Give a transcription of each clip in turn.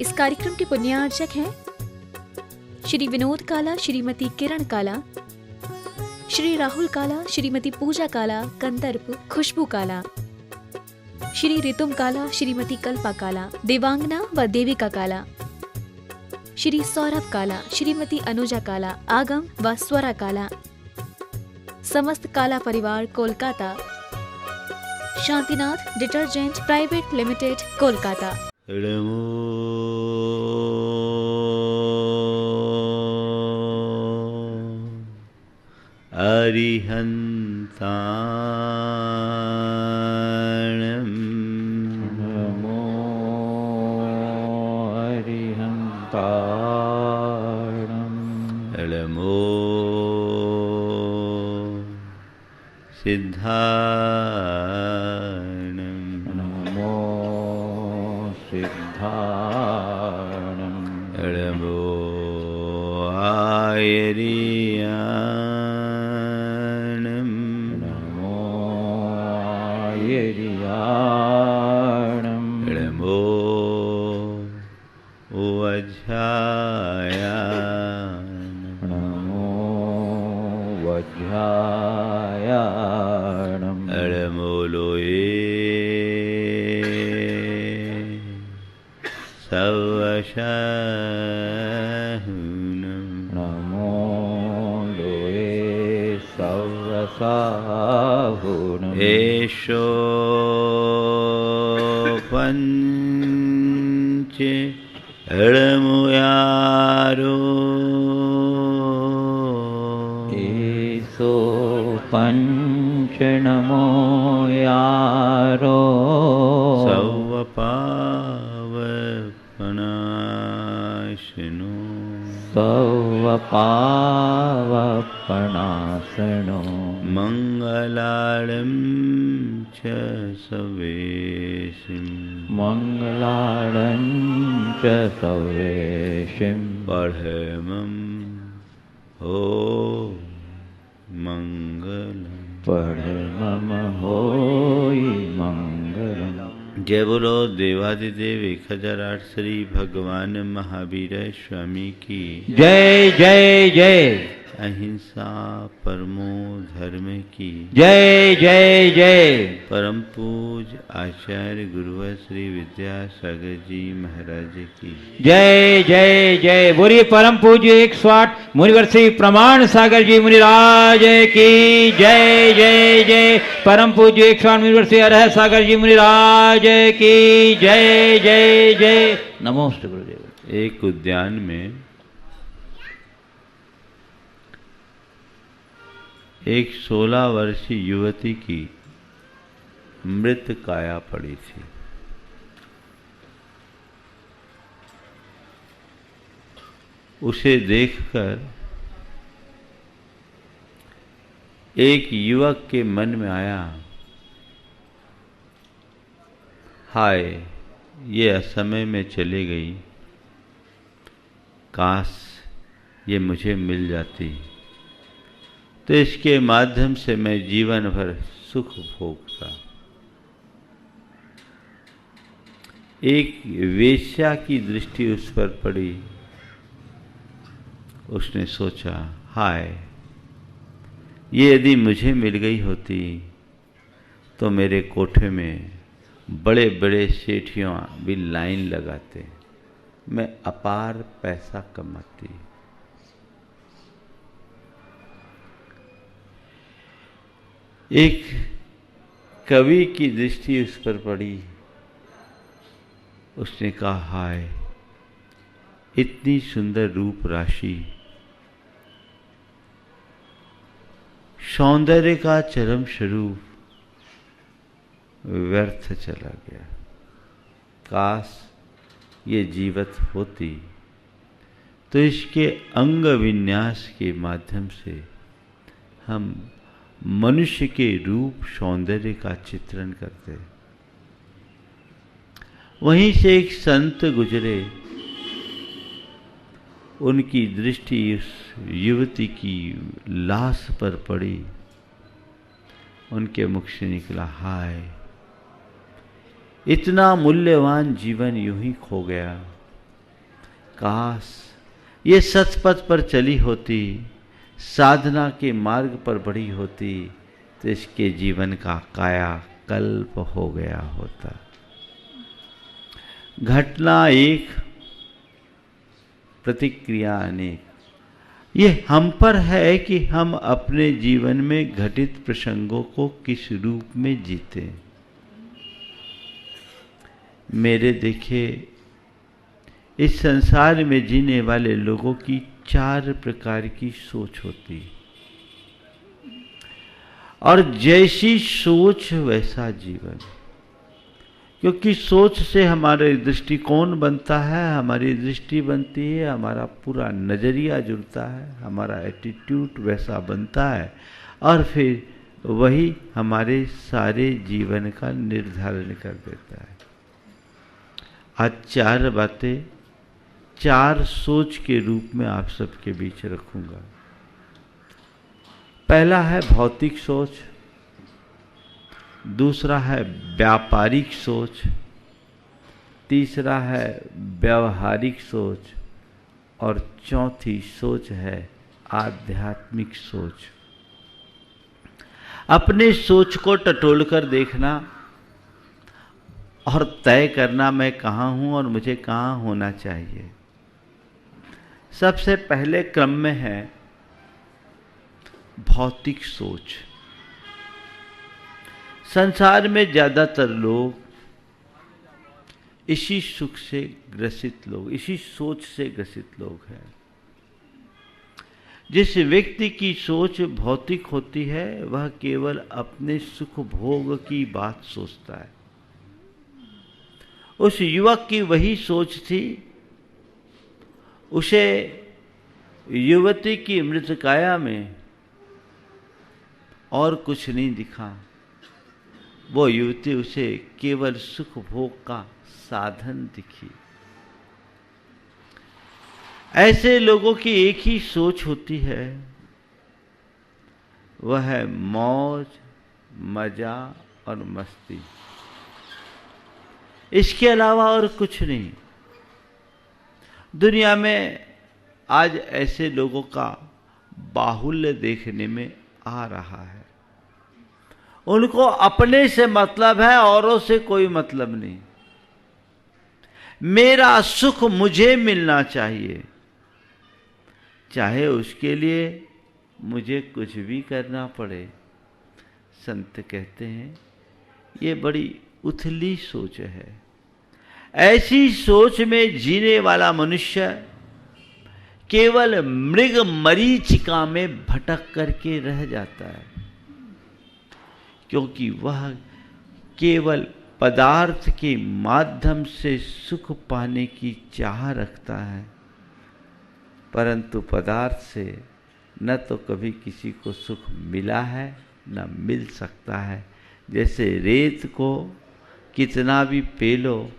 इस कार्यक्रम के पुण्यार्चक हैं श्री विनोद काला, श्रीमती किरण काला, श्री राहुल काला, श्रीमती पूजा काला, कंदर्प खुशबू काला, श्री रितुम काला, श्रीमती कल्पा काला, देवांगना व देविका काला, श्री सौरभ काला, श्रीमती अनुजा काला, आगम व स्वरा काला, समस्त काला परिवार Kolkata, Shantinath detergent private limited Kolkata. अरिहन्ताणं नमो अरिहन्ताणं नमो सिद्धाणं नमो सिद्धाणं नमो आयर्याणं नमो आयर्याणं नमो वज्रायाणं नमो वज्रायाणं नमो लोये सवशाहुनं नमो लोये सवसाहुनं एषो पञ्च अळमुयारो एषो पञ्च नमो यारो सवपावपनाशिनो सवपावपनाशनो मङ्गलाळं च सवेशिं मङ्गलाळं च सवेशिं पढमं हो मङ्गलम् परमं होई मङ्गलम्। जय बोलो देवादिदेव 1008 श्री भगवान महावीर स्वामी की जय जय जय। अहिंसा परमो धर्म की जय जय जय। परम पूज आचार्य गुरुवर श्री विद्यासागर जी महाराज की जय जय जय। बोलिए परम पूज्य 108 मुनिवर श्री प्रमाण सागर जी मुनिराज की जय जय जय। परम पूज्य 108 मुनिवर श्री अरह सागर जी मुनिराज की जय जय जय। नमोस्तु गुरुदेव। एक उद्यान में एक 16 वर्षीय युवती की मृत काया पड़ी थी। उसे देखकर एक युवक के मन में आया, हाय ये असमय में चली गई, काश ये मुझे मिल जाती तो इसके माध्यम से मैं जीवन भर सुख भोगता। एक वेश्या की दृष्टि उस पर पड़ी। उसने सोचा, हाय ये यदि मुझे मिल गई होती तो मेरे कोठे में बड़े बड़े सेठियों भी लाइन लगाते, मैं अपार पैसा कमाती। एक कवि की दृष्टि उस पर पड़ी। उसने कहा, हाय इतनी सुंदर रूप राशि, सौंदर्य का चरम स्वरूप व्यर्थ चला गया। काश ये जीवित होती तो इसके अंग विन्यास के माध्यम से हम मनुष्य के रूप सौंदर्य का चित्रण करते। वहीं से एक संत गुजरे, उनकी दृष्टि उस युवती की लाश पर पड़ी। उनके मुख से निकला, हाय इतना मूल्यवान जीवन यूं ही खो गया। काश ये सतपथ पर चली होती, साधना के मार्ग पर बढ़ी होती, तो इसके जीवन का काया कल्प हो गया होता। घटना एक, प्रतिक्रिया अनेक। ये हम पर है कि हम अपने जीवन में घटित प्रसंगों को किस रूप में जीते। मेरे देखे इस संसार में जीने वाले लोगों की 4 प्रकार की सोच होती, और जैसी सोच वैसा जीवन। क्योंकि सोच से हमारे दृष्टिकोण बनता है, हमारी दृष्टि बनती है, हमारा पूरा नज़रिया जुड़ता है, हमारा एटीट्यूड वैसा बनता है, और फिर वही हमारे सारे जीवन का निर्धारण कर देता है। आज 4 बातें 4 सोच के रूप में आप सबके बीच रखूंगा। पहला है भौतिक सोच, दूसरा है व्यापारिक सोच, तीसरा है व्यवहारिक सोच, और चौथी सोच है आध्यात्मिक सोच। अपने सोच को टटोल कर देखना और तय करना मैं कहाँ हूँ और मुझे कहाँ होना चाहिए। सबसे पहले क्रम में है भौतिक सोच। संसार में ज़्यादातर लोग इसी सुख से ग्रसित लोग, इसी सोच से ग्रसित लोग हैं। जिस व्यक्ति की सोच भौतिक होती है वह केवल अपने सुख भोग की बात सोचता है। उस युवक की वही सोच थी, उसे युवती की मृतकाया में और कुछ नहीं दिखा। वो युवती उसे केवल सुख भोग का साधन दिखी। ऐसे लोगों की एक ही सोच होती है, वह है मौज, मजा और मस्ती। इसके अलावा और कुछ नहीं। दुनिया में आज ऐसे लोगों का बाहुल्य देखने में आ रहा है। उनको अपने से मतलब है, औरों से कोई मतलब नहीं। मेरा सुख मुझे मिलना चाहिए, चाहे उसके लिए मुझे कुछ भी करना पड़े। संत कहते हैं ये बड़ी उथली सोच है। ऐसी सोच में जीने वाला मनुष्य केवल मृग मरीचिका में भटक करके रह जाता है, क्योंकि वह केवल पदार्थ के माध्यम से सुख पाने की चाह रखता है, परंतु पदार्थ से न तो कभी किसी को सुख मिला है न मिल सकता है। जैसे रेत को कितना भी पेलो,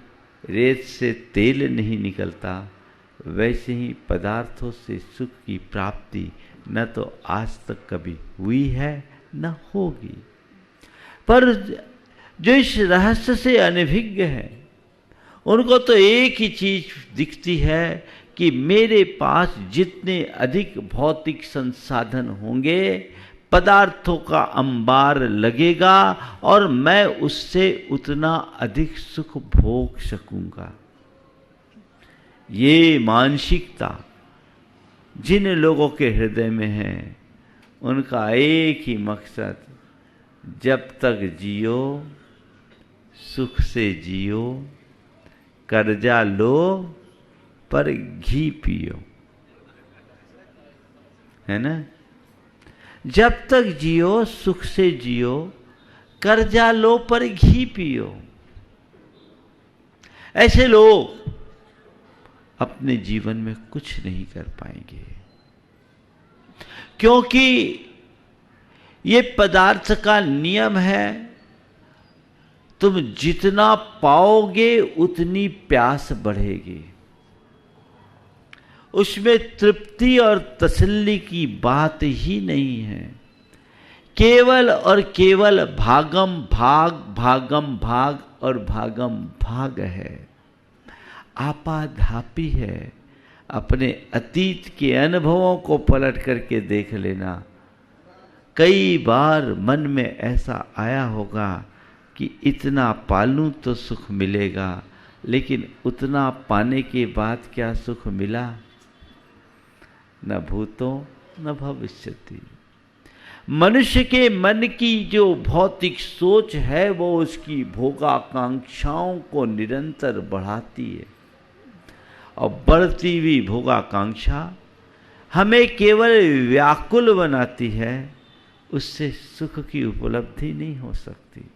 रेत से तेल नहीं निकलता, वैसे ही पदार्थों से सुख की प्राप्ति न तो आज तक कभी हुई है न होगी। पर जो इस रहस्य से अनभिज्ञ है, उनको तो एक ही चीज दिखती है कि मेरे पास जितने अधिक भौतिक संसाधन होंगे, पदार्थों का अंबार लगेगा और मैं उससे उतना अधिक सुख भोग सकूंगा। ये मानसिकता जिन लोगों के हृदय में है, उनका एक ही मकसद, जब तक जियो सुख से जियो, कर्जा लो पर घी पियो, है ना। जब तक जियो सुख से जियो, कर्जा लो पर घी पियो। ऐसे लोग अपने जीवन में कुछ नहीं कर पाएंगे, क्योंकि ये पदार्थ का नियम है, तुम जितना पाओगे उतनी प्यास बढ़ेगी। उसमें तृप्ति और तसल्ली की बात ही नहीं है। केवल और केवल भागम भाग, भागम भाग और भागम भाग है। आपाधापी है, अपने अतीत के अनुभवों को पलट करके देख लेना। कई बार मन में ऐसा आया होगा कि इतना पालूं तो सुख मिलेगा, लेकिन उतना पाने के बाद क्या सुख मिला? न भूतो न भविष्यति। मनुष्य के मन की जो भौतिक सोच है वो उसकी भोगाकांक्षाओं को निरंतर बढ़ाती है, और बढ़ती हुई भोगाकांक्षा हमें केवल व्याकुल बनाती है, उससे सुख की उपलब्धि नहीं हो सकती।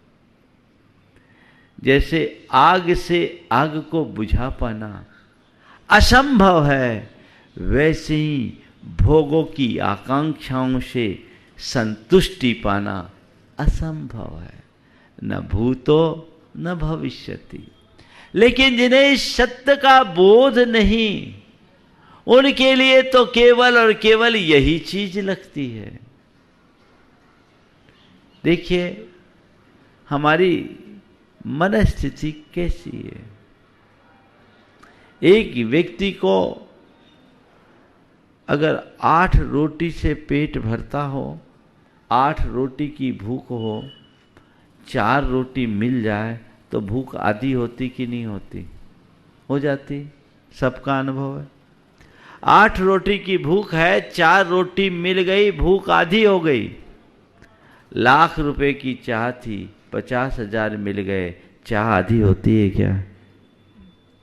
जैसे आग से आग को बुझा पाना असंभव है, वैसे ही भोगों की आकांक्षाओं से संतुष्टि पाना असंभव है। न भूतो न भविष्यति। लेकिन जिन्हें इस सत्य का बोध नहीं, उनके लिए तो केवल और केवल यही चीज लगती है। देखिए हमारी मनस्थिति कैसी है। एक व्यक्ति को अगर 8 रोटी से पेट भरता हो, 8 रोटी की भूख हो, 4 रोटी मिल जाए तो भूख आधी होती कि नहीं होती? हो जाती। सबका अनुभव है। 8 रोटी की भूख है, 4 रोटी मिल गई, भूख आधी हो गई। लाख रुपए की चाह थी, 50,000 मिल गए, चाह आधी होती है क्या?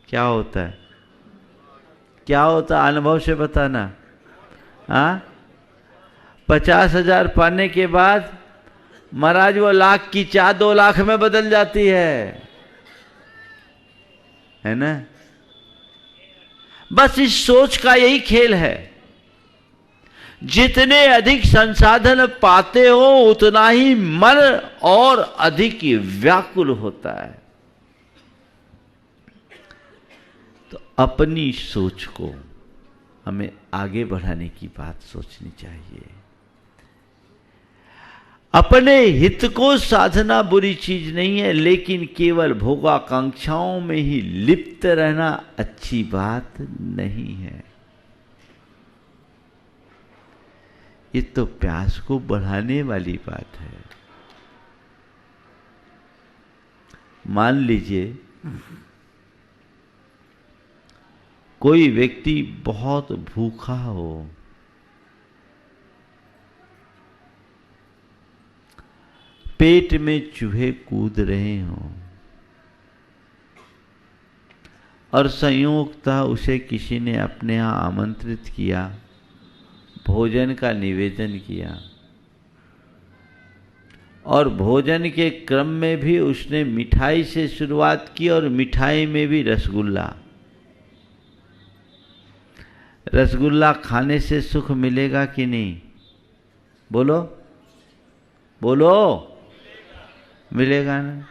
क्या होता है? क्या होता? अनुभव से बताना। हाँ, 50,000 पाने के बाद महाराज वो लाख की चाह 2 लाख में बदल जाती है ना? बस इस सोच का यही खेल है। जितने अधिक संसाधन पाते हो उतना ही मन और अधिक व्याकुल होता है। तो अपनी सोच को हमें आगे बढ़ाने की बात सोचनी चाहिए। अपने हित को साधना बुरी चीज नहीं है, लेकिन केवल भोगाकांक्षाओं में ही लिप्त रहना अच्छी बात नहीं है। ये तो प्यास को बढ़ाने वाली बात है। मान लीजिए कोई व्यक्ति बहुत भूखा हो, पेट में चूहे कूद रहे हों, और संयोगतः उसे किसी ने अपने यहाँ आमंत्रित किया, भोजन का निवेदन किया, और भोजन के क्रम में भी उसने मिठाई से शुरुआत की, और मिठाई में भी रसगुल्ला। रसगुल्ला खाने से सुख मिलेगा कि नहीं? बोलो बोलो, मिलेगा ना?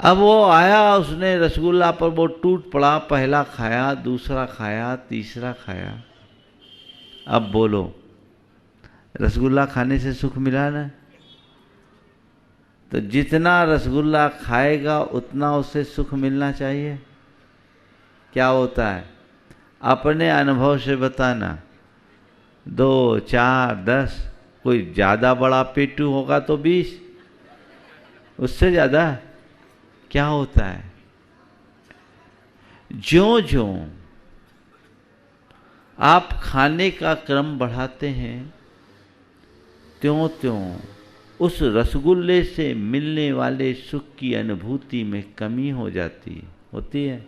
अब वो आया, उसने रसगुल्ला पर वो टूट पड़ा, पहला खाया, दूसरा खाया, तीसरा खाया। अब बोलो, रसगुल्ला खाने से सुख मिला ना? तो जितना रसगुल्ला खाएगा उतना उसे सुख मिलना चाहिए। क्या होता है? अपने अनुभव से बताना। 2, 4, 10, कोई ज़्यादा बड़ा पेटू होगा तो 20, उससे ज़्यादा क्या होता है? ज्यों-ज्यों आप खाने का क्रम बढ़ाते हैं, त्यों-त्यों उस रसगुल्ले से मिलने वाले सुख की अनुभूति में कमी हो जाती होती है।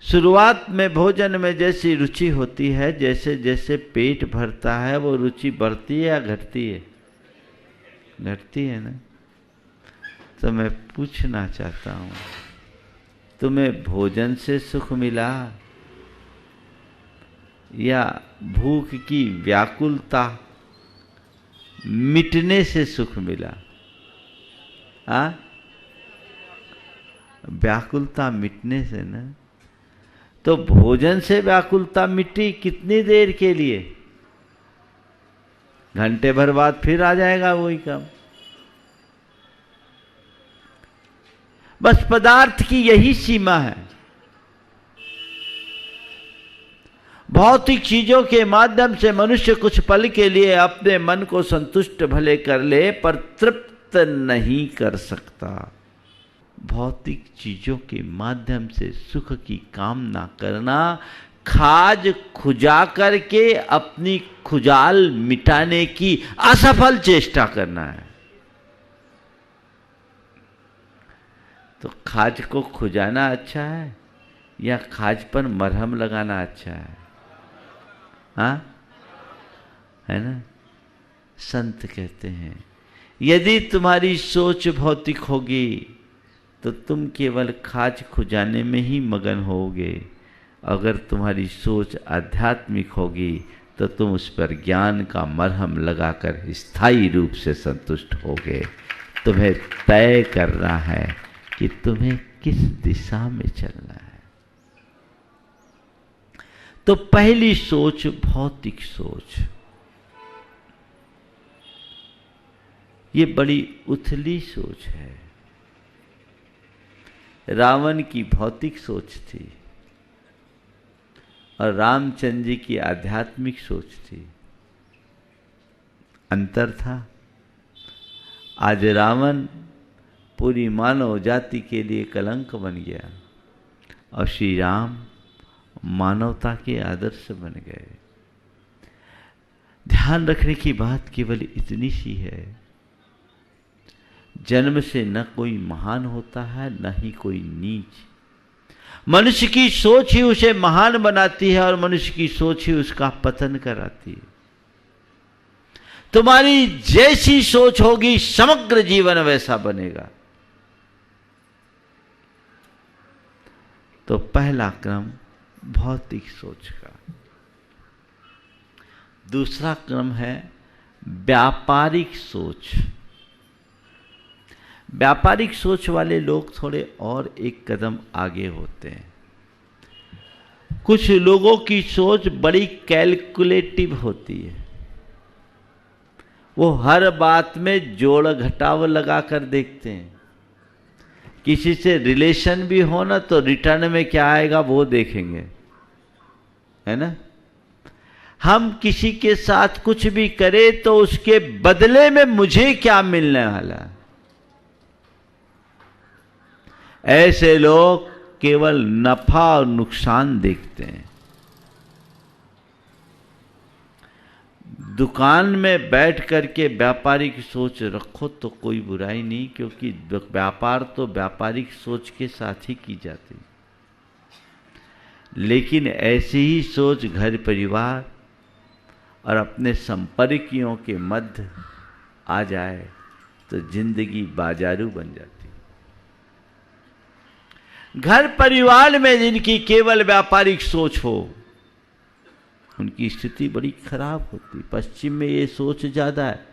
शुरुआत में भोजन में जैसी रुचि होती है, जैसे जैसे पेट भरता है वो रुचि बढ़ती है या घटती है? घटती है ना? तो मैं पूछना चाहता हूँ, तुम्हें भोजन से सुख मिला या भूख की व्याकुलता मिटने से सुख मिला? हाँ, व्याकुलता मिटने से ना। तो भोजन से व्याकुलता मिटी कितनी देर के लिए? घंटे भर बाद फिर आ जाएगा वही काम। बस पदार्थ की यही सीमा है। भौतिक चीजों के माध्यम से मनुष्य कुछ पल के लिए अपने मन को संतुष्ट भले कर ले, पर तृप्त नहीं कर सकता। भौतिक चीजों के माध्यम से सुख की कामना करना खाज खुजा करके अपनी खुजाल मिटाने की असफल चेष्टा करना है। तो खाज को खुजाना अच्छा है या खाज पर मरहम लगाना अच्छा है? हाँ, है ना? संत कहते हैं यदि तुम्हारी सोच भौतिक होगी तो तुम केवल खाज खुजाने में ही मगन होगे। अगर तुम्हारी सोच आध्यात्मिक होगी तो तुम उस पर ज्ञान का मरहम लगाकर स्थायी रूप से संतुष्ट होगे। तुम्हें तय करना है कि तुम्हें किस दिशा में चलना है। तो पहली सोच भौतिक सोच, ये बड़ी उथली सोच है। रावण की भौतिक सोच थी और रामचंद्र जी की आध्यात्मिक सोच थी। अंतर था। आज रावण पूरी मानव जाति के लिए कलंक बन गया और श्री राम मानवता के आदर्श बन गए। ध्यान रखने की बात केवल इतनी सी है, जन्म से न कोई महान होता है न ही कोई नीच। मनुष्य की सोच ही उसे महान बनाती है और मनुष्य की सोच ही उसका पतन कराती है। तुम्हारी जैसी सोच होगी समग्र जीवन वैसा बनेगा। तो पहला क्रम भौतिक सोच का। दूसरा क्रम है व्यापारिक सोच। व्यापारिक सोच वाले लोग थोड़े और एक कदम आगे होते हैं। कुछ लोगों की सोच बड़ी कैलकुलेटिव होती है। वो हर बात में जोड़ घटाव लगा कर देखते हैं। किसी से रिलेशन भी हो ना तो रिटर्न में क्या आएगा वो देखेंगे, है ना? हम किसी के साथ कुछ भी करें तो उसके बदले में मुझे क्या मिलने वाला है। ऐसे लोग केवल नफा और नुकसान देखते हैं। दुकान में बैठ करके व्यापारिक सोच रखो तो कोई बुराई नहीं, क्योंकि व्यापार तो व्यापारिक सोच के साथ ही की जाती। लेकिन ऐसी ही सोच घर परिवार और अपने संपर्कियों के मध्य आ जाए तो जिंदगी बाजारू बन जाती। घर परिवार में जिनकी केवल व्यापारिक सोच हो उनकी स्थिति बड़ी खराब होती। पश्चिम में ये सोच ज्यादा है।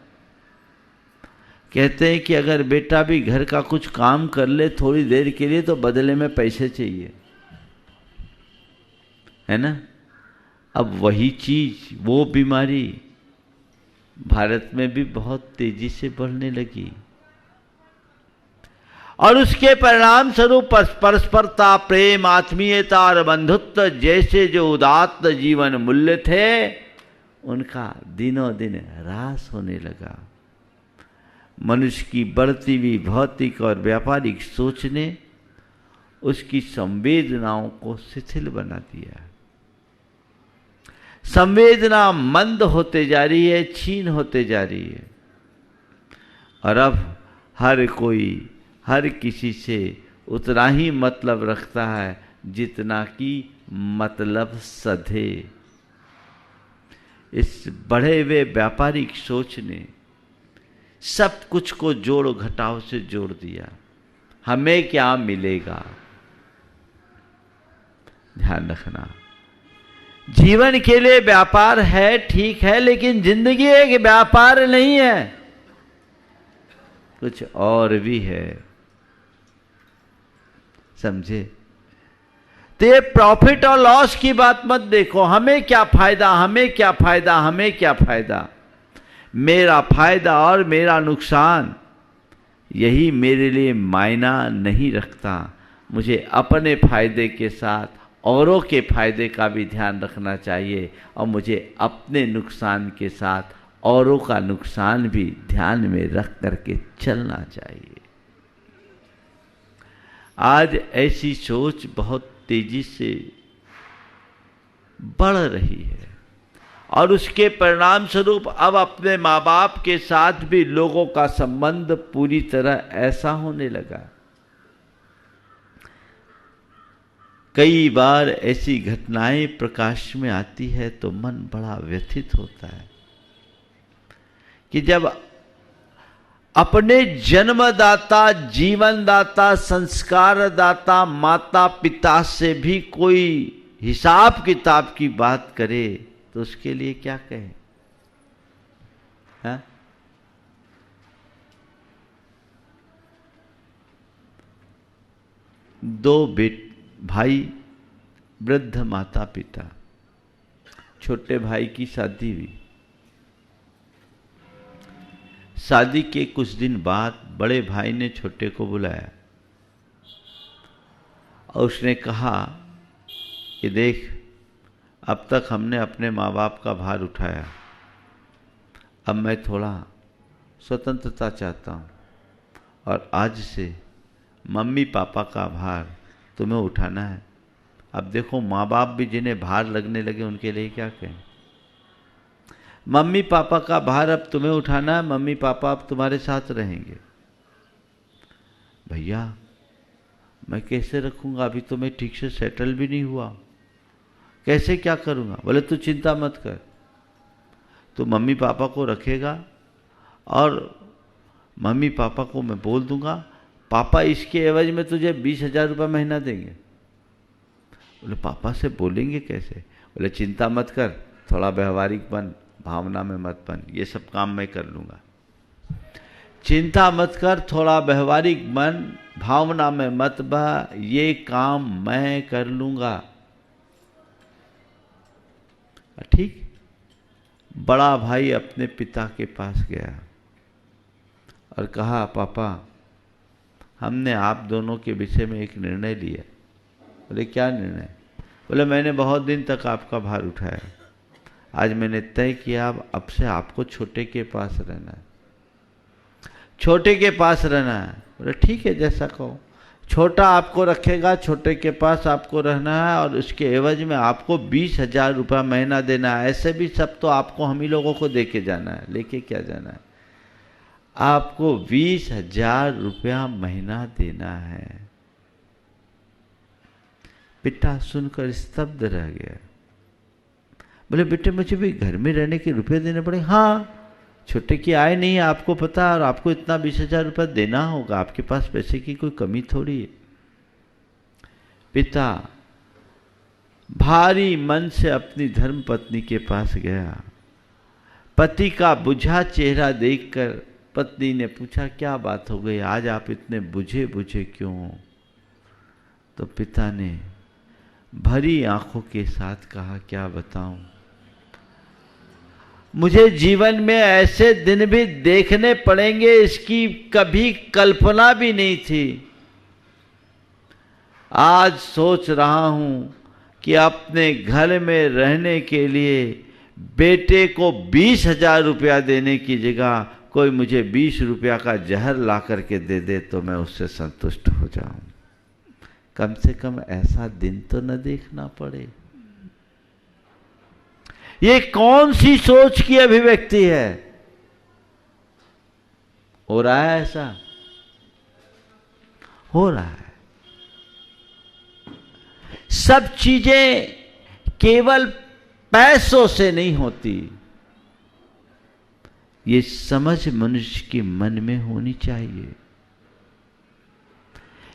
कहते हैं कि अगर बेटा भी घर का कुछ काम कर ले थोड़ी देर के लिए तो बदले में पैसे चाहिए, है ना? अब वही चीज, वो बीमारी भारत में भी बहुत तेजी से बढ़ने लगी और उसके परिणाम स्वरूप परस्परता, प्रेम, आत्मीयता और बंधुत्व जैसे जो उदात्त जीवन मूल्य थे उनका दिनों दिन ह्रास होने लगा। मनुष्य की बढ़ती हुई भौतिक और व्यापारिक सोच ने उसकी संवेदनाओं को शिथिल बना दिया। संवेदना मंद होते जा रही है, क्षीण होते जा रही है और अब हर कोई हर किसी से उतना ही मतलब रखता है जितना कि मतलब सधे। इस बढ़े हुए व्यापारिक सोच ने सब कुछ को जोड़ घटाव से जोड़ दिया। हमें क्या मिलेगा? ध्यान रखना, जीवन के लिए व्यापार है, ठीक है, लेकिन जिंदगी एक व्यापार नहीं है, कुछ और भी है। समझे? तो ये प्रॉफिट और लॉस की बात मत देखो। हमें क्या फायदा, हमें क्या फायदा, हमें क्या फायदा। मेरा फायदा और मेरा नुकसान यही मेरे लिए मायना नहीं रखता। मुझे अपने फायदे के साथ औरों के फायदे का भी ध्यान रखना चाहिए और मुझे अपने नुकसान के साथ औरों का नुकसान भी ध्यान में रख करके चलना चाहिए। आज ऐसी सोच बहुत तेजी से बढ़ रही है और उसके परिणाम स्वरूप अब अपने माँ बाप के साथ भी लोगों का संबंध पूरी तरह ऐसा होने लगा। कई बार ऐसी घटनाएं प्रकाश में आती है तो मन बड़ा व्यथित होता है कि जब अपने जन्मदाता, जीवनदाता, संस्कारदाता माता पिता से भी कोई हिसाब किताब की बात करे तो उसके लिए क्या कहें? हाँ? दो भाई, वृद्ध माता पिता, छोटे भाई की शादी हुई। शादी के कुछ दिन बाद बड़े भाई ने छोटे को बुलाया और उसने कहा कि देख, अब तक हमने अपने माँ बाप का भार उठाया, अब मैं थोड़ा स्वतंत्रता चाहता हूँ और आज से मम्मी पापा का भार तुम्हें उठाना है। अब देखो, माँ बाप भी जिन्हें भार लगने लगे उनके लिए क्या कहें? मम्मी पापा का भार अब तुम्हें उठाना है, मम्मी पापा अब तुम्हारे साथ रहेंगे। भैया मैं कैसे रखूँगा, अभी तो मैं ठीक से सेटल भी नहीं हुआ, कैसे क्या करूँगा? बोले तू चिंता मत कर, तू मम्मी पापा को रखेगा और मम्मी पापा को मैं बोल दूंगा, पापा इसके एवज में तुझे 20,000 रुपये महीना देंगे। बोले पापा से बोलेंगे कैसे? बोले चिंता मत कर, थोड़ा व्यवहारिक बन, भावना में मत बन, ये सब काम मैं कर लूँगा। चिंता मत कर, थोड़ा व्यवहारिक बन, भावना में मत बह, ये काम मैं कर लूँगा। ठीक। बड़ा भाई अपने पिता के पास गया और कहा, पापा हमने आप दोनों के विषय में एक निर्णय लिया। बोले क्या निर्णय? बोले मैंने बहुत दिन तक आपका भार उठाया, आज मैंने तय किया अब से आपको छोटे के पास रहना है, छोटे के पास रहना है। बोले ठीक है, जैसा कहो, छोटा आपको रखेगा, छोटे के पास आपको रहना है और उसके एवज में आपको 20,000 रुपया महीना देना है। ऐसे भी सब तो आपको हम ही लोगों को दे के जाना है, लेके क्या जाना है, आपको 20,000 रुपया महीना देना है। पिता सुनकर स्तब्ध रह गया। बोले बेटे मुझे भी घर में रहने के रुपए देने पड़े? हाँ, छोटे की आय नहीं है आपको पता, और आपको इतना 20,000 रुपया देना होगा, आपके पास पैसे की कोई कमी थोड़ी है। पिता भारी मन से अपनी धर्म पत्नी के पास गया। पति का बुझा चेहरा देखकर पत्नी ने पूछा, क्या बात हो गई, आज आप इतने बुझे बुझे क्यों हो? तो पिता ने भरी आंखों के साथ कहा, क्या बताऊं, मुझे जीवन में ऐसे दिन भी देखने पड़ेंगे इसकी कभी कल्पना भी नहीं थी। आज सोच रहा हूं कि अपने घर में रहने के लिए बेटे को 20,000 रुपया देने की जगह कोई मुझे 20 रुपया का जहर ला करके दे दे तो मैं उससे संतुष्ट हो जाऊं। कम से कम ऐसा दिन तो न देखना पड़े। ये कौन सी सोच की अभिव्यक्ति है? हो रहा है ऐसा? हो रहा है। सब चीजें केवल पैसों से नहीं होती, ये समझ मनुष्य के मन में होनी चाहिए।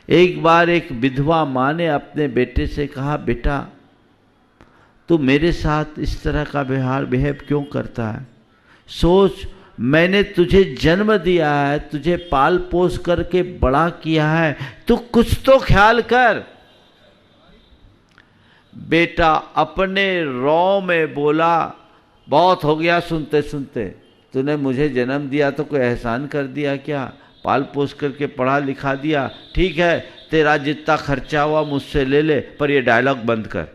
एक बार एक विधवा मां ने अपने बेटे से कहा, बेटा तू मेरे साथ इस तरह का बिहेव क्यों करता है? सोच, मैंने तुझे जन्म दिया है, तुझे पाल पोस करके बड़ा किया है, तू कुछ तो ख्याल कर। बेटा अपने रौ में बोला, बहुत हो गया सुनते सुनते, तूने मुझे जन्म दिया तो कोई एहसान कर दिया क्या? पाल पोस करके पढ़ा लिखा दिया, ठीक है, तेरा जितना खर्चा हुआ मुझसे ले ले, पर ये डायलॉग बंद कर।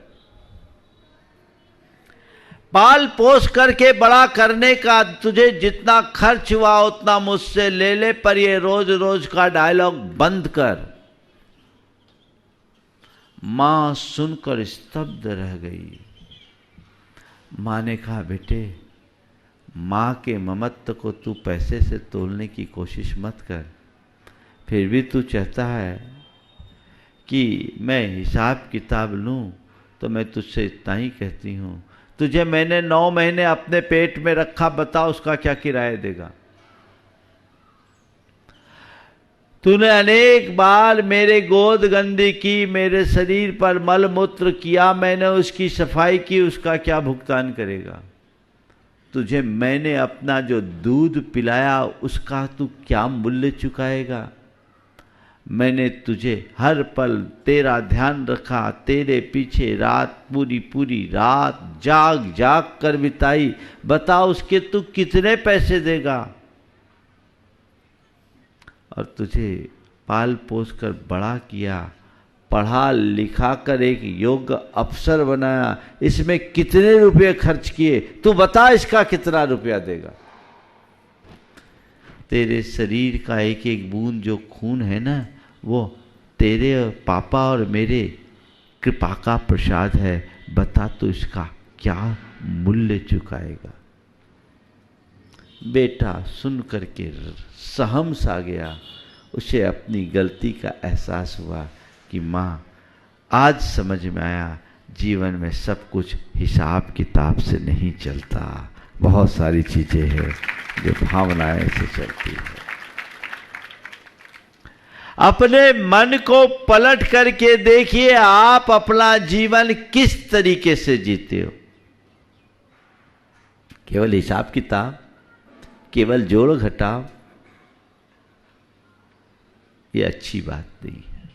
पाल पोस करके बड़ा करने का तुझे जितना खर्च हुआ उतना मुझसे ले ले, पर ये रोज रोज का डायलॉग बंद कर। मां सुनकर स्तब्ध रह गई। मां ने कहा, बेटे, मां के ममत्व को तू पैसे से तोलने की कोशिश मत कर। फिर भी तू चाहता है कि मैं हिसाब किताब लूं, तो मैं तुझसे इतना ही कहती हूं, तुझे मैंने 9 महीने अपने पेट में रखा, बता उसका क्या किराया देगा। तूने अनेक बार मेरे गोद गंदी की, मेरे शरीर पर मल मूत्र किया, मैंने उसकी सफाई की, उसका क्या भुगतान करेगा। तुझे मैंने अपना जो दूध पिलाया उसका तू क्या मूल्य चुकाएगा। मैंने तुझे हर पल तेरा ध्यान रखा, तेरे पीछे रात पूरी पूरी रात जाग जाग कर बिताई, बता उसके तू कितने पैसे देगा। और तुझे पाल पोस कर बड़ा किया, पढ़ा लिखा कर एक योग्य अफसर बनाया, इसमें कितने रुपए खर्च किए, तू बता इसका कितना रुपया देगा। तेरे शरीर का एक एक बूंद जो खून है ना, वो तेरे पापा और मेरे कृपा का प्रसाद है, बता तो इसका क्या मूल्य चुकाएगा। बेटा सुन करके सहम सा गया। उसे अपनी गलती का एहसास हुआ कि माँ, आज समझ में आया जीवन में सब कुछ हिसाब किताब से नहीं चलता, बहुत सारी चीजें हैं जो भावनाएं से चलती है। अपने मन को पलट करके देखिए, आप अपना जीवन किस तरीके से जीते हो। केवल हिसाब किताब, केवल जोड़ घटाव, ये अच्छी बात नहीं है।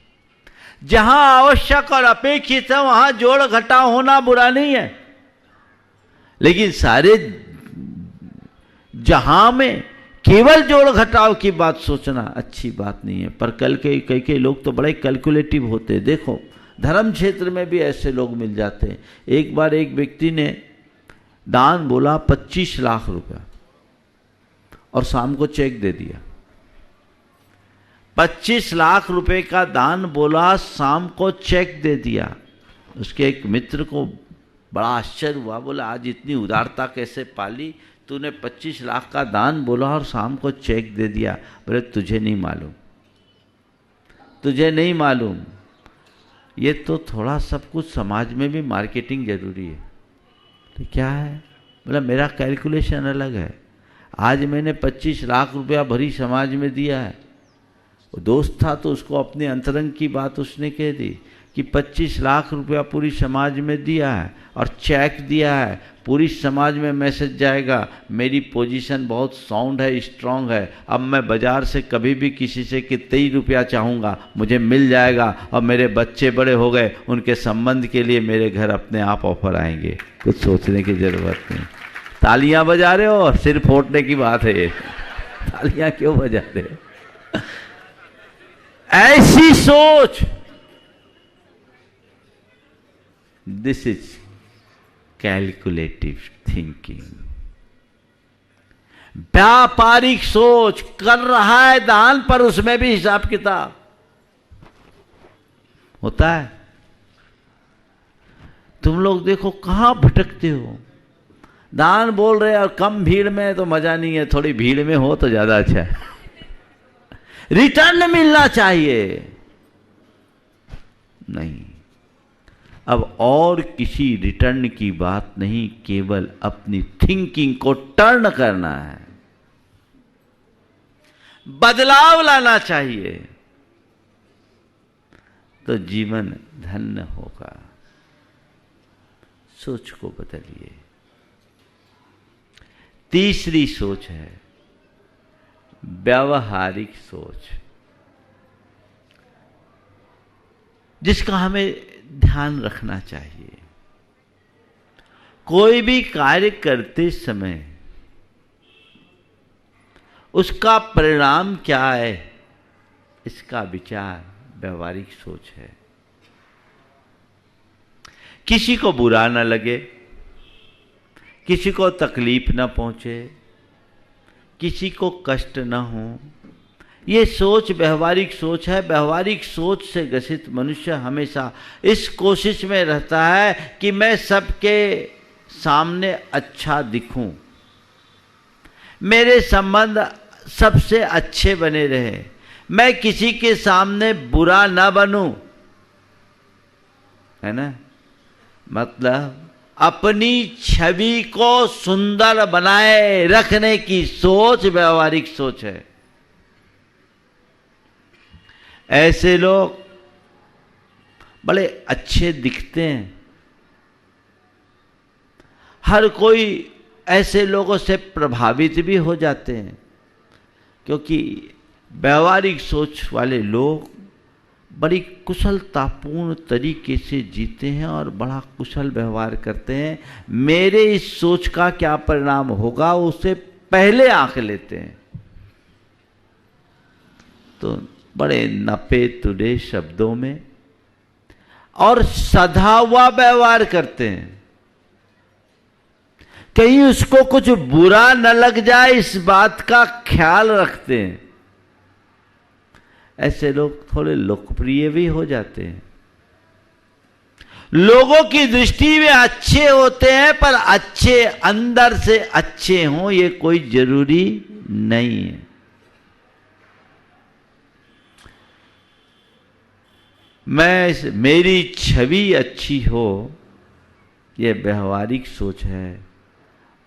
जहां आवश्यक और अपेक्षित है वहां जोड़ घटाव होना बुरा नहीं है, लेकिन सारे जहां में केवल जोड़ घटाव की बात सोचना अच्छी बात नहीं है। पर कल के कई लोग तो बड़े कैलकुलेटिव होते हैं। देखो, धर्म क्षेत्र में भी ऐसे लोग मिल जाते हैं। एक बार एक व्यक्ति ने दान बोला 25 लाख रुपया और शाम को चेक दे दिया। 25 लाख रुपए का दान बोला, शाम को चेक दे दिया। उसके एक मित्र को बड़ा आश्चर्य हुआ, बोला आज इतनी उदारता कैसे पाली, तूने 25 लाख का दान बोला और शाम को चेक दे दिया। बोले तुझे नहीं मालूम, तुझे नहीं मालूम, ये तो थोड़ा सब कुछ समाज में भी मार्केटिंग जरूरी है। तो क्या है? बोला मेरा कैलकुलेशन अलग है। आज मैंने 25 लाख रुपया भरी समाज में दिया है। वो दोस्त था तो उसको अपने अंतरंग की बात उसने कह दी कि 25 लाख रुपया पूरी समाज में दिया है और चेक दिया है, पूरी समाज में मैसेज जाएगा, मेरी पोजीशन बहुत साउंड है, स्ट्रांग है। अब मैं बाजार से कभी भी किसी से कितने ही रुपया चाहूँगा मुझे मिल जाएगा, और मेरे बच्चे बड़े हो गए, उनके संबंध के लिए मेरे घर अपने आप ऑफर आएंगे, कुछ सोचने की ज़रूरत नहीं। तालियां बजा रहे हो, सिर फोड़ने की बात है ये, तालियां क्यों बजा रहे हो? ऐसी सोच, दिस इज कैलकुलेटिव थिंकिंग। व्यापारिक सोच, कर रहा है दान पर उसमें भी हिसाब किताब होता है। तुम लोग देखो कहां भटकते हो। दान बोल रहे और कम भीड़ में तो मजा नहीं है, थोड़ी भीड़ में हो तो ज्यादा अच्छा है। रिटर्न मिलना चाहिए, नहीं। अब और किसी रिटर्न की बात नहीं, केवल अपनी थिंकिंग को टर्न करना है, बदलाव लाना चाहिए, तो जीवन धन्य होगा। सोच को बदलिए। तीसरी सोच है व्यावहारिक सोच, जिसका हमें ध्यान रखना चाहिए। कोई भी कार्य करते समय उसका परिणाम क्या है, इसका विचार व्यवहारिक सोच है। किसी को बुरा ना लगे, किसी को तकलीफ ना पहुंचे, किसी को कष्ट ना हो, ये सोच व्यवहारिक सोच है। व्यवहारिक सोच से ग्रसित मनुष्य हमेशा इस कोशिश में रहता है कि मैं सबके सामने अच्छा दिखूं, मेरे संबंध सबसे अच्छे बने रहे, मैं किसी के सामने बुरा ना बनूं, है ना। मतलब अपनी छवि को सुंदर बनाए रखने की सोच व्यवहारिक सोच है। ऐसे लोग बड़े अच्छे दिखते हैं। हर कोई ऐसे लोगों से प्रभावित भी हो जाते हैं, क्योंकि व्यवहारिक सोच वाले लोग बड़ी कुशलतापूर्ण तरीके से जीते हैं और बड़ा कुशल व्यवहार करते हैं। मेरे इस सोच का क्या परिणाम होगा उसे पहले आंक लेते हैं। तो बड़े नपे तुड़े शब्दों में और सधा हुआ व्यवहार करते हैं, कहीं उसको कुछ बुरा न लग जाए इस बात का ख्याल रखते हैं। ऐसे लोग थोड़े लोकप्रिय भी हो जाते हैं, लोगों की दृष्टि में अच्छे होते हैं, पर अच्छे अंदर से अच्छे हों ये कोई जरूरी नहीं है। मेरी छवि अच्छी हो ये व्यवहारिक सोच है,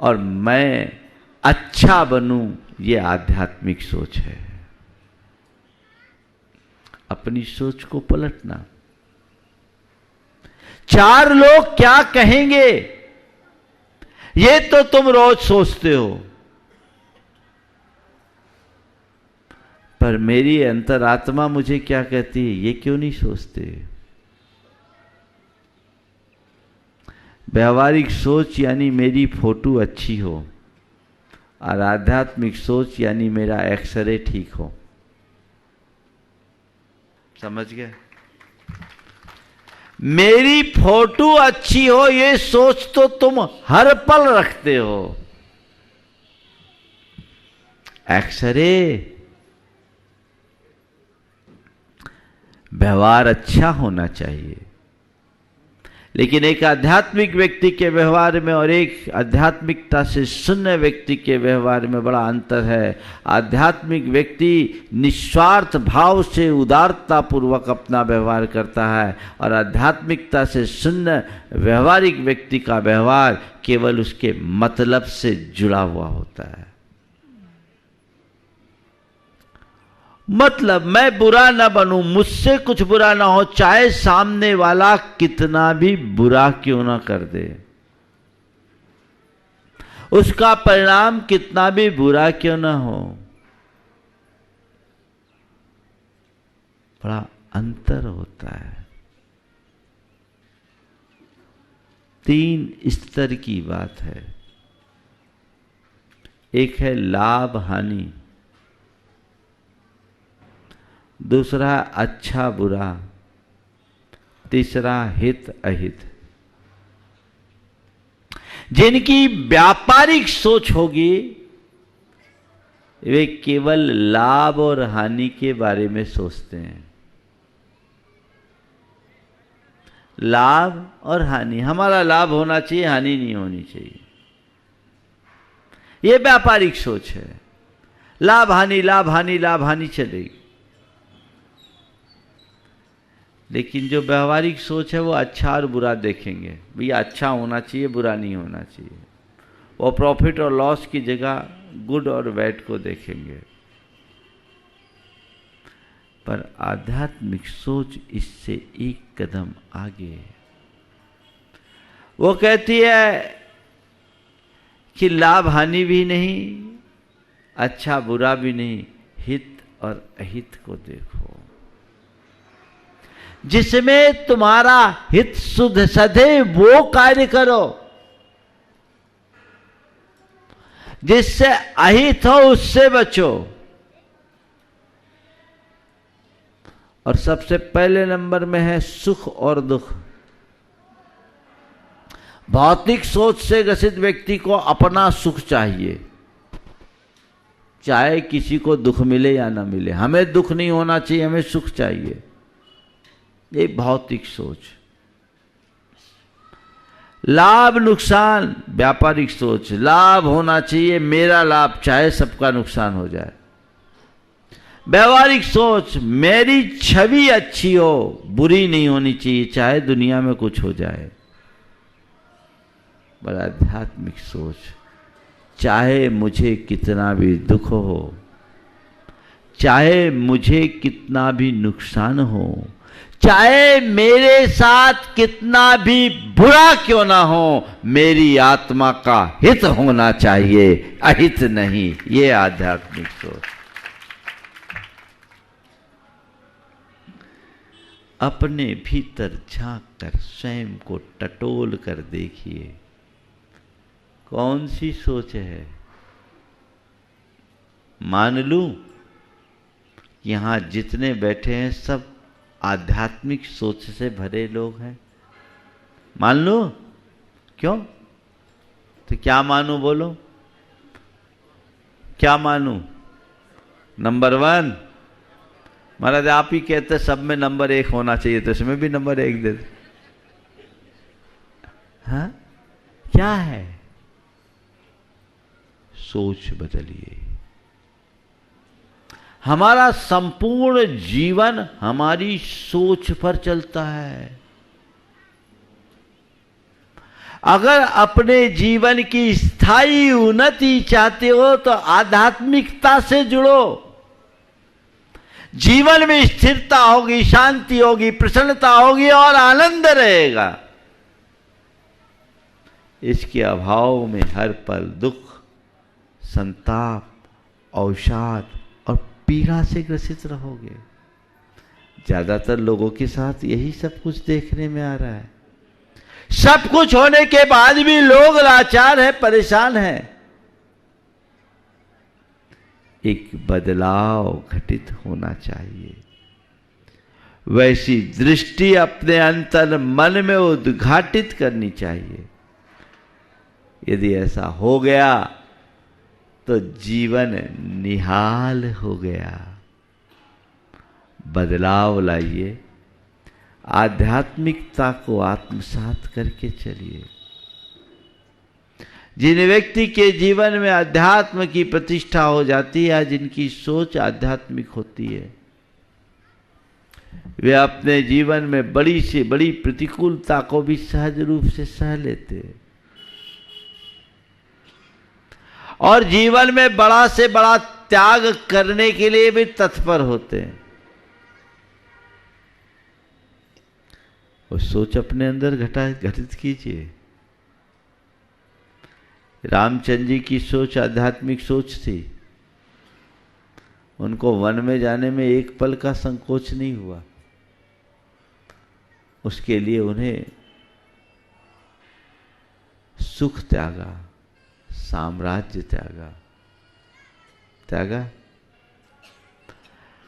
और मैं अच्छा बनूं ये आध्यात्मिक सोच है। अपनी सोच को पलटना। चार लोग क्या कहेंगे ये तो तुम रोज सोचते हो, पर मेरी अंतरात्मा मुझे क्या कहती है ये क्यों नहीं सोचते। व्यवहारिक सोच यानी मेरी फोटो अच्छी हो, और आध्यात्मिक सोच यानी मेरा एक्सरे ठीक हो। समझ गए। मेरी फोटो अच्छी हो ये सोच तो तुम हर पल रखते हो, एक्सरे व्यवहार अच्छा होना चाहिए। लेकिन एक आध्यात्मिक व्यक्ति के व्यवहार में और एक आध्यात्मिकता से शून्य व्यक्ति के व्यवहार में बड़ा अंतर है। आध्यात्मिक व्यक्ति निस्वार्थ भाव से उदारता पूर्वक अपना व्यवहार करता है, और आध्यात्मिकता से शून्य व्यवहारिक व्यक्ति का व्यवहार केवल उसके मतलब से जुड़ा हुआ होता है। मतलब मैं बुरा ना बनूं, मुझसे कुछ बुरा ना हो, चाहे सामने वाला कितना भी बुरा क्यों ना कर दे, उसका परिणाम कितना भी बुरा क्यों ना हो। बड़ा अंतर होता है। 3 स्तर की बात है। एक है लाभ हानि, दूसरा अच्छा बुरा, तीसरा हित अहित। जिनकी व्यापारिक सोच होगी वे केवल लाभ और हानि के बारे में सोचते हैं। लाभ और हानि, हमारा लाभ होना चाहिए, हानि नहीं होनी चाहिए, यह व्यापारिक सोच है। लाभ हानि लाभ हानि लाभ हानि चलेगी। लेकिन जो व्यवहारिक सोच है वो अच्छा और बुरा देखेंगे। भैया अच्छा होना चाहिए, बुरा नहीं होना चाहिए। वो प्रॉफिट और लॉस की जगह गुड और बैड को देखेंगे। पर आध्यात्मिक सोच इससे एक कदम आगे है। वो कहती है कि लाभ हानि भी नहीं, अच्छा बुरा भी नहीं, हित और अहित को देखो। जिसमें तुम्हारा हित सुध सधे वो कार्य करो, जिससे अहित हो उससे बचो। और सबसे पहले नंबर में है सुख और दुख। भौतिक सोच से ग्रसित व्यक्ति को अपना सुख चाहिए, चाहे किसी को दुख मिले या ना मिले। हमें दुख नहीं होना चाहिए, हमें सुख चाहिए। ये भौतिक सोच। लाभ नुकसान व्यापारिक सोच। लाभ होना चाहिए, मेरा लाभ, चाहे सबका नुकसान हो जाए। व्यवहारिक सोच, मेरी छवि अच्छी हो, बुरी नहीं होनी चाहिए, चाहे दुनिया में कुछ हो जाए। बड़ा आध्यात्मिक सोच, चाहे मुझे कितना भी दुख हो, चाहे मुझे कितना भी नुकसान हो, चाहे मेरे साथ कितना भी बुरा क्यों ना हो, मेरी आत्मा का हित होना चाहिए, अहित नहीं। ये आध्यात्मिक सोच। अपने भीतर झांक कर स्वयं को टटोल कर देखिए, कौन सी सोच है। मान लूं यहां जितने बैठे हैं सब आध्यात्मिक सोच से भरे लोग हैं, मान लो। क्यों? तो क्या मानूं, बोलो क्या मानूं? नंबर 1 महाराज आप ही कहते सब में नंबर 1 होना चाहिए, तो इसमें भी नंबर 1 दे दे। हाँ, क्या है? सोच बदलिए। हमारा संपूर्ण जीवन हमारी सोच पर चलता है। अगर अपने जीवन की स्थायी उन्नति चाहते हो तो आध्यात्मिकता से जुड़ो। जीवन में स्थिरता होगी, शांति होगी, प्रसन्नता होगी और आनंद रहेगा। इसके अभाव में हर पल दुख, संताप, अवसाद और पीड़ा से ग्रसित रहोगे। ज्यादातर लोगों के साथ यही सब कुछ देखने में आ रहा है। सब कुछ होने के बाद भी लोग लाचार हैं, परेशान हैं। एक बदलाव घटित होना चाहिए। वैसी दृष्टि अपने अंतर मन में उद्घाटित करनी चाहिए। यदि ऐसा हो गया तो जीवन निहाल हो गया। बदलाव लाइए, आध्यात्मिकता को आत्मसात करके चलिए। जिन व्यक्ति के जीवन में अध्यात्म की प्रतिष्ठा हो जाती है, जिनकी सोच आध्यात्मिक होती है, वे अपने जीवन में बड़ी से बड़ी प्रतिकूलता को भी सहज रूप से सह लेते हैं और जीवन में बड़ा से बड़ा त्याग करने के लिए भी तत्पर होते हैं। वो सोच अपने अंदर घटित कीजिए। रामचंद्र जी की सोच आध्यात्मिक सोच थी। उनको वन में जाने में एक पल का संकोच नहीं हुआ। उसके लिए उन्हें सुख त्यागा, साम्राज्य त्यागा,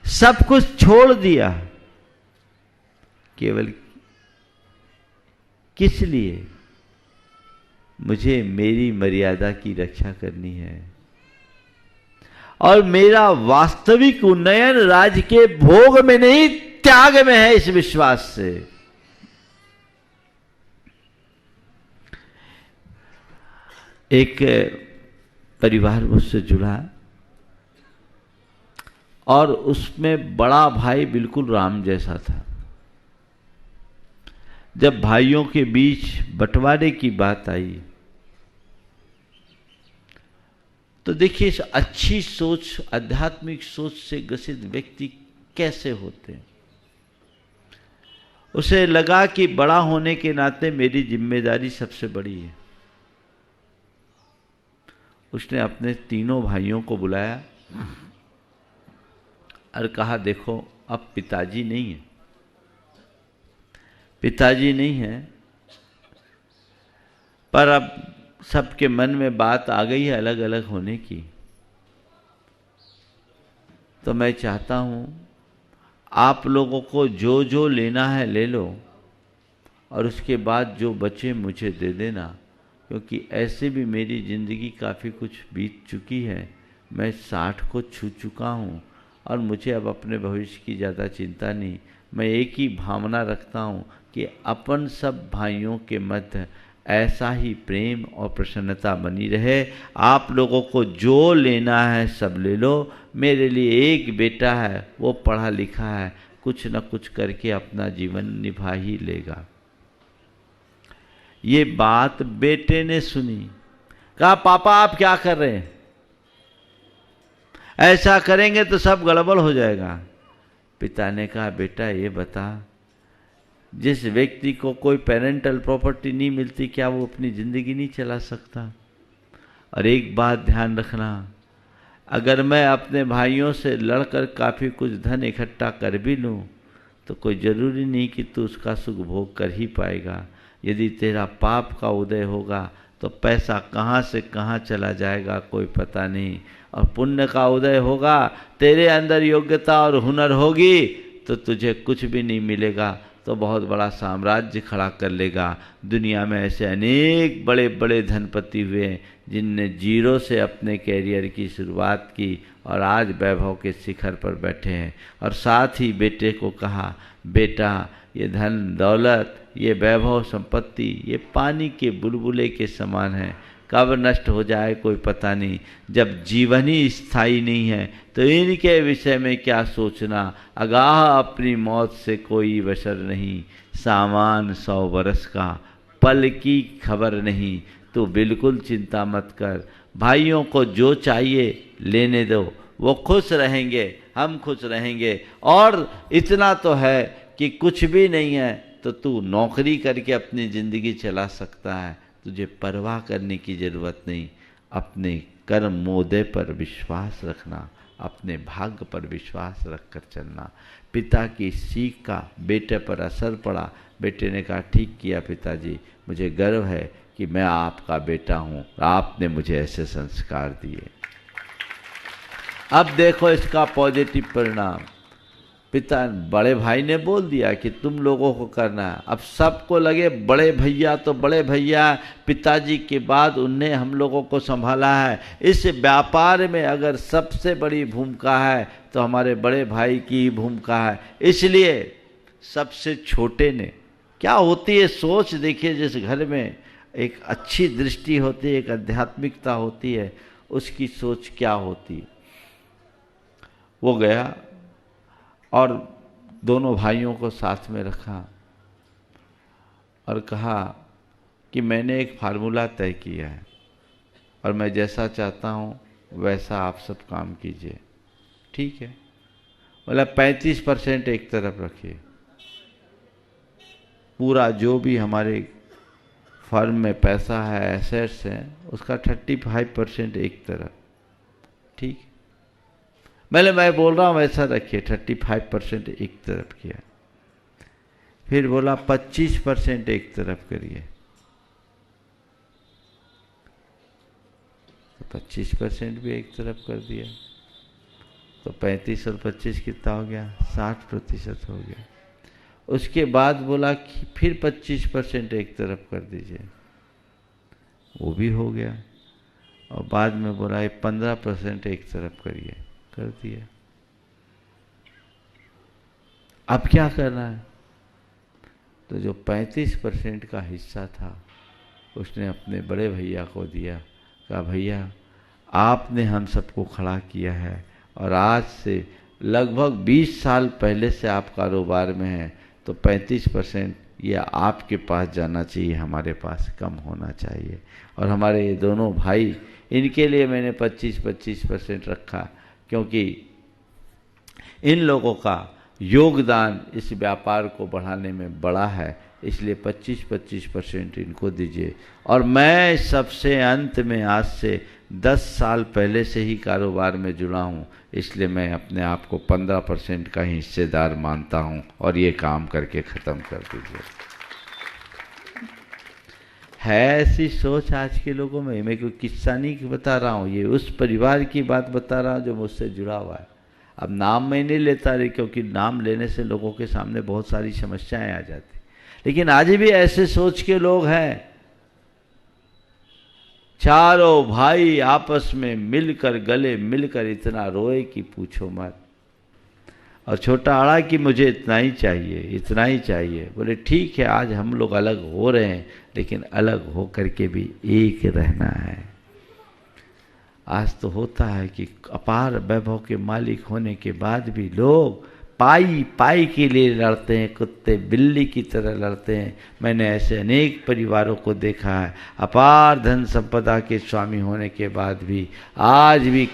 सब कुछ छोड़ दिया। केवल किस लिए? मुझे मेरी मर्यादा की रक्षा करनी है और मेरा वास्तविक उन्नयन राज्य के भोग में नहीं, त्याग में है। इस विश्वास से एक परिवार मुझसे जुड़ा और उसमें बड़ा भाई बिल्कुल राम जैसा था। जब भाइयों के बीच बंटवारे की बात आई तो देखिए इस अच्छी सोच, आध्यात्मिक सोच से ग्रसित व्यक्ति कैसे होते हैं। उसे लगा कि बड़ा होने के नाते मेरी जिम्मेदारी सबसे बड़ी है। उसने अपने तीनों भाइयों को बुलाया और कहा, देखो अब पिताजी नहीं है, पर अब सबके मन में बात आ गई है अलग अलग होने की। तो मैं चाहता हूं आप लोगों को जो जो लेना है ले लो और उसके बाद जो बचे मुझे दे देना, क्योंकि ऐसे भी मेरी ज़िंदगी काफ़ी कुछ बीत चुकी है। मैं 60 को छू चुका हूँ और मुझे अब अपने भविष्य की ज़्यादा चिंता नहीं। मैं एक ही भावना रखता हूँ कि अपन सब भाइयों के मध्य ऐसा ही प्रेम और प्रसन्नता बनी रहे। आप लोगों को जो लेना है सब ले लो। मेरे लिए एक बेटा है, वो पढ़ा लिखा है, कुछ न कुछ करके अपना जीवन निभा ही लेगा। ये बात बेटे ने सुनी, कहा पापा आप क्या कर रहे हैं, ऐसा करेंगे तो सब गड़बड़ हो जाएगा। पिता ने कहा बेटा ये बता, जिस व्यक्ति को कोई पेरेंटल प्रॉपर्टी नहीं मिलती क्या वो अपनी ज़िंदगी नहीं चला सकता? और एक बात ध्यान रखना, अगर मैं अपने भाइयों से लड़कर काफ़ी कुछ धन इकट्ठा कर भी लूँ तो कोई ज़रूरी नहीं कि तू उसका सुख भोग कर ही पाएगा। यदि तेरा पाप का उदय होगा तो पैसा कहाँ से कहाँ चला जाएगा कोई पता नहीं, और पुण्य का उदय होगा, तेरे अंदर योग्यता और हुनर होगी तो तुझे कुछ भी नहीं मिलेगा तो बहुत बड़ा साम्राज्य खड़ा कर लेगा। दुनिया में ऐसे अनेक बड़े बड़े धनपति हुए जिनने जीरो से अपने कैरियर की शुरुआत की और आज वैभव के शिखर पर बैठे हैं। और साथ ही बेटे को कहा बेटा ये धन दौलत, ये वैभव संपत्ति, ये पानी के बुलबुले के समान है, कब नष्ट हो जाए कोई पता नहीं। जब जीवन ही स्थायी नहीं है तो इनके विषय में क्या सोचना। आगाह अपनी मौत से कोई बशर नहीं, सामान 100 बरस का, पल की खबर नहीं। तो बिल्कुल चिंता मत कर, भाइयों को जो चाहिए लेने दो, वो खुश रहेंगे, हम खुश रहेंगे। और इतना तो है कि कुछ भी नहीं है तो तू नौकरी करके अपनी ज़िंदगी चला सकता है, तुझे परवाह करने की ज़रूरत नहीं। अपने कर्म मोदे पर विश्वास रखना, अपने भाग्य पर विश्वास रखकर चलना। पिता की सीख का बेटे पर असर पड़ा। बेटे ने कहा ठीक किया पिताजी, मुझे गर्व है कि मैं आपका बेटा हूँ, आपने मुझे ऐसे संस्कार दिए। अब देखो इसका पॉजिटिव परिणाम। पिता बड़े भाई ने बोल दिया कि तुम लोगों को करना है। अब सबको लगे बड़े भैया तो बड़े भैया, पिताजी के बाद उनने हम लोगों को संभाला है। इस व्यापार में अगर सबसे बड़ी भूमिका है तो हमारे बड़े भाई की भूमिका है। इसलिए सबसे छोटे ने, क्या होती है सोच देखिए, जिस घर में एक अच्छी दृष्टि होती है, एक आध्यात्मिकता होती है, उसकी सोच क्या होती है। वो गया और दोनों भाइयों को साथ में रखा और कहा कि मैंने एक फार्मूला तय किया है और मैं जैसा चाहता हूँ वैसा आप सब काम कीजिए, ठीक है? बोला 35% एक तरफ रखिए, पूरा जो भी हमारे फर्म में पैसा है, एसेट्स हैं, उसका 35% एक तरफ, ठीक है? मैं बोल रहा हूँ वैसा रखिए, 35% एक तरफ किया। फिर बोला 25% एक तरफ करिए, तो 25% भी एक तरफ कर दिया, तो 35 और 25 कितना हो गया? 60% हो गया। उसके बाद बोला कि फिर 25% एक तरफ कर दीजिए, वो भी हो गया। और बाद में बोला ये 15% एक तरफ करिए, कर दिया। अब क्या करना है? तो जो 35% का हिस्सा था उसने अपने बड़े भैया को दिया। कहा भैया आपने हम सबको खड़ा किया है और आज से लगभग 20 साल पहले से आप कारोबार में हैं, तो 35% ये आपके पास जाना चाहिए, हमारे पास कम होना चाहिए। और हमारे ये दोनों भाई, इनके लिए मैंने 25% रखा, क्योंकि इन लोगों का योगदान इस व्यापार को बढ़ाने में बड़ा है, इसलिए 25% इनको दीजिए। और मैं सबसे अंत में आज से 10 साल पहले से ही कारोबार में जुड़ा हूँ, इसलिए मैं अपने आप को 15% का हिस्सेदार मानता हूँ और ये काम करके ख़त्म कर दीजिए। है ऐसी सोच आज के लोगों में। मैं कोई किस्सा नहीं बता रहा हूँ, ये उस परिवार की बात बता रहा हूँ जो मुझसे जुड़ा हुआ है। अब नाम मैं नहीं लेता रही, क्योंकि नाम लेने से लोगों के सामने बहुत सारी समस्याएं आ जाती, लेकिन आज भी ऐसे सोच के लोग हैं, चारों भाई आपस में मिलकर, गले मिलकर इतना रोए कि पूछो मत। और छोटा आड़ा कि मुझे इतना ही चाहिए, इतना ही चाहिए। बोले ठीक है, आज हम लोग अलग हो रहे हैं, लेकिन अलग हो करके भी एक रहना है। आज तो होता है कि अपार वैभव के मालिक होने के बाद भी लोग पाई पाई के लिए लड़ते हैं, कुत्ते बिल्ली की तरह लड़ते हैं। मैंने ऐसे अनेक परिवारों को देखा है, अपार धन संपदा के स्वामी होने के बाद भी आज भी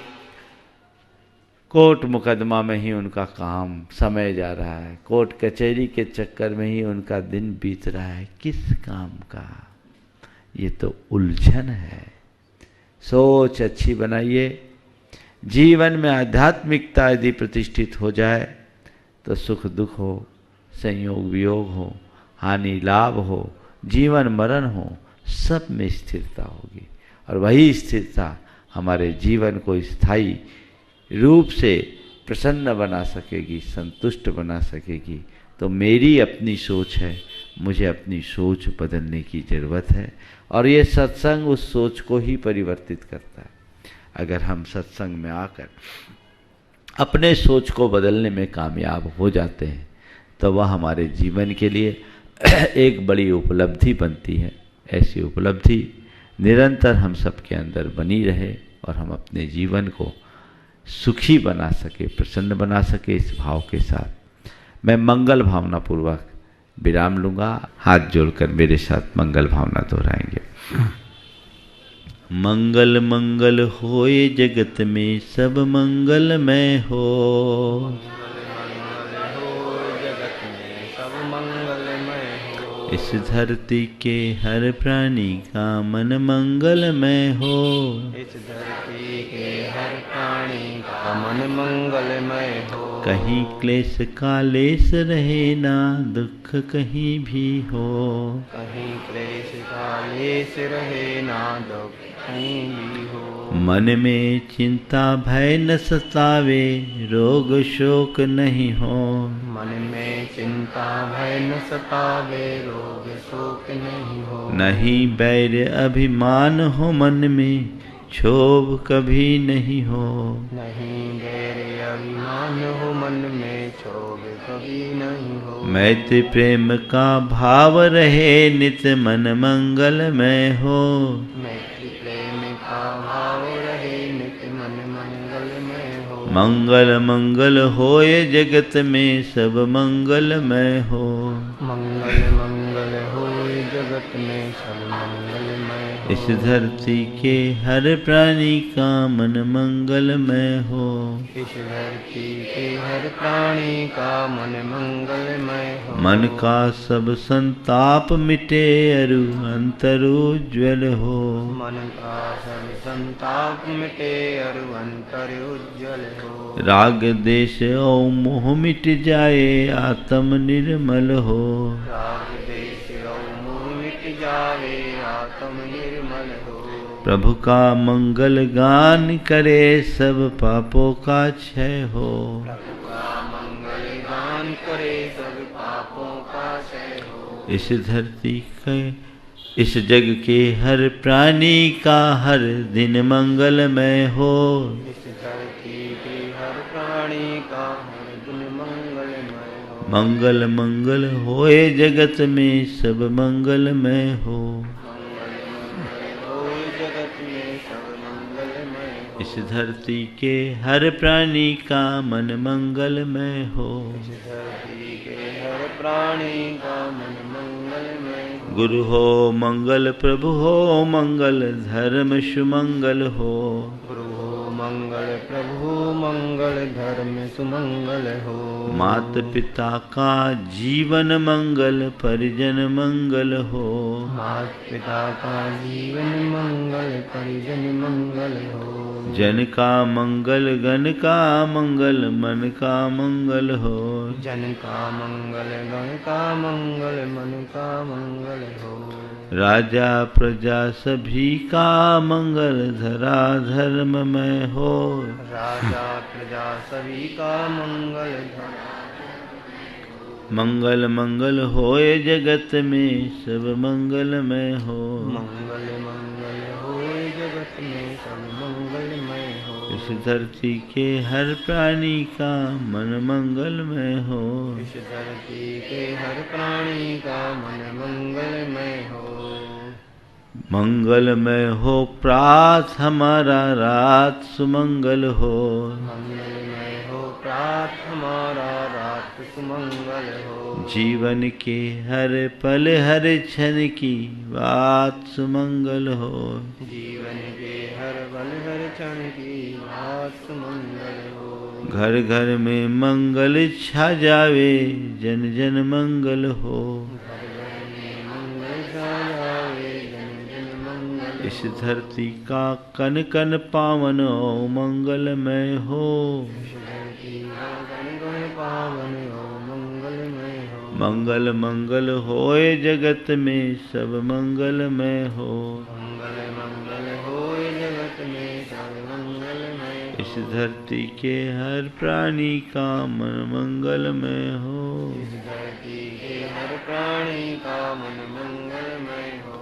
कोर्ट मुकदमा में ही उनका काम समय जा रहा है, कोर्ट कचहरी के चक्कर में ही उनका दिन बीत रहा है। किस काम का? ये तो उलझन है। सोच अच्छी बनाइए। जीवन में आध्यात्मिकता यदि प्रतिष्ठित हो जाए तो सुख दुख हो, संयोग वियोग हो, हानि लाभ हो, जीवन मरण हो, सब में स्थिरता होगी। और वही स्थिरता हमारे जीवन को स्थायी रूप से प्रसन्न बना सकेगी, संतुष्ट बना सकेगी। तो मेरी अपनी सोच है, मुझे अपनी सोच बदलने की ज़रूरत है, और ये सत्संग उस सोच को ही परिवर्तित करता है। अगर हम सत्संग में आकर अपने सोच को बदलने में कामयाब हो जाते हैं तो वह हमारे जीवन के लिए एक बड़ी उपलब्धि बनती है। ऐसी उपलब्धि निरंतर हम सबके अंदर बनी रहे और हम अपने जीवन को सुखी बना सके, प्रसन्न बना सके। इस भाव के साथ मैं मंगल भावना पूर्वक विराम लूँगा। हाथ जोड़कर मेरे साथ मंगल भावना दोहराएंगे। मंगल मंगल होए जगत में सब मंगलमय हो, इस धरती के हर प्राणी का मन मंगलमय हो, इस धरती के हर प्राणी का मन मंगलमय हो। कहीं क्लेश कालेश रहे ना दुख कहीं भी हो, कहीं क्लेश कालेश रहे ना दुख कहीं भी हो। मन में चिंता भय न सतावे रोग शोक नहीं हो, मन में चिंता भय न सतावे रोग शोक नहीं हो। नहीं बैर अभिमान हो मन में क्षोभ कभी नहीं हो, नहीं गैर अभिमान हो मन में क्षोभ कभी नहीं हो। मैत्री प्रेम का भाव रहे नित मन मंगलमय हो, मैत्री प्रेम का भाव रहे नित मन मंगलमय हो। मंगल मंगल होए जगत में सब मंगलमय हो, मंगल मंगल होए जगत में सब मंगलमय हो। इस धरती के हर प्राणी का मन मंगलमय हो, इस धरती के हर प्राणी का मन मंगलमय हो। मन का सब संताप मिटे अरु अंतर उज्ज्वल हो, मन का सब संताप मिटे अरु अंतर उज्ज्वल हो। राग देश और मोह मिट जाए आत्म निर्मल हो, राग देश और मोह मिट जावे आत्म निर्मल हो। प्रभु का मंगल गान करे सब पापों का क्षय हो, प्रभु का मंगल गान करे सब पापों का क्षय हो। इस धरती के इस जग के हर प्राणी का हर दिन मंगलमय हो, इस धरती के हर प्राणी का हर दिन मंगलमय हो। मंगल मंगल होए जगत में सब मंगलमय हो, मंगल मंगल होए जगत में सब मंगलमय हो। इस धरती के हर प्राणी का मन मंगलमय हो, इस धरती के हर प्राणी का मन मंगलमय हो। गुरु हो मंगल प्रभु हो मंगल धर्म सुमंगल हो, गुरु हो मंगल प्रभु मंगल धर्म सुमंगल हो। मात पिता का जीवन मंगल परिजन मंगल हो, मात पिता का जीवन मंगल परिजन मंगल हो। जन का मंगल गण का मंगल मन का मंगल हो, जन का मंगल गण का मंगल मन का मंगल हो। राजा प्रजा सभी का मंगल धरा धर्ममय हो। राजा प्रजा सभी का मंगल धरा। मंगल मंगल होए जगत में सब मंगलमय हो। मंगल मंगल होए जगत में सब मंगलमय हो। इस धरती के हर प्राणी का मन मंगलमय हो। इस धरती के हर प्राणी का मन मंगलमय हो। मंगलमय हो प्रात हमारा रात सुमंगल हो। मंगलमय हो प्रात हमारा रात सुमंगल हो। जीवन के हर पल हर क्षण की बात सुमंगल हो। जीवन के हर पल हर क्षण की बात सुमंगल हो। घर घर में मंगल छा जावे जन जन मंगल हो। घर घर में मंगल छा जावे जन जन मंगल। इस धरती का कन कन पावन हो मंगलमय हो। इस धरती का कण कण पावन हो मंगलमय हो। मंगल मंगल होए जगत में सब मंगलमय हो। मंगल मंगल होए जगत में सब मंगलमय हो। इस धरती के हर प्राणी का मन मंगलमय हो। इस धरती के हर प्राणी का मन मंगलमय हो।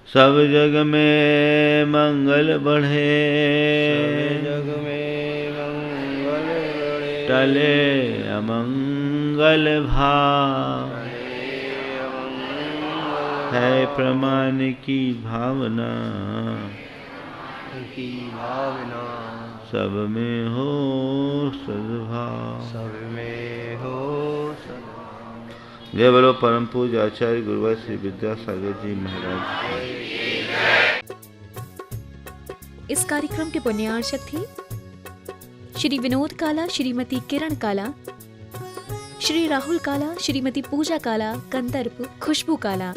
सब जग में मंगल बढ़े। सब जग में मंगल बढ़े। टले अमंगल भाव। टले अमंगल है प्रमाण की भावना की भावना। सब में हो सद्भाव। सब में हो सद्भाव। जय बोलो परम पूज्य आचार्य गुरुवर श्री विद्यासागर जी महाराज। इस कार्यक्रम के पुण्यार्चक थे श्री विनोद काला, श्रीमती किरण काला, श्री राहुल काला, श्रीमती पूजा काला, कंदर्प खुशबू काला,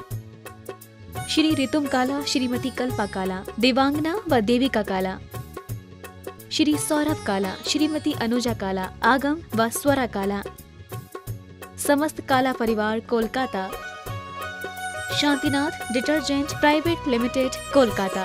श्री रितुम काला, श्रीमती कल्पा काला, देवांगना व देविका काला, श्री सौरभ काला, श्रीमती अनुजा काला, आगम व स्वरा काला, समस्त काला परिवार Kolkata, Shantinath detergent private limited Kolkata.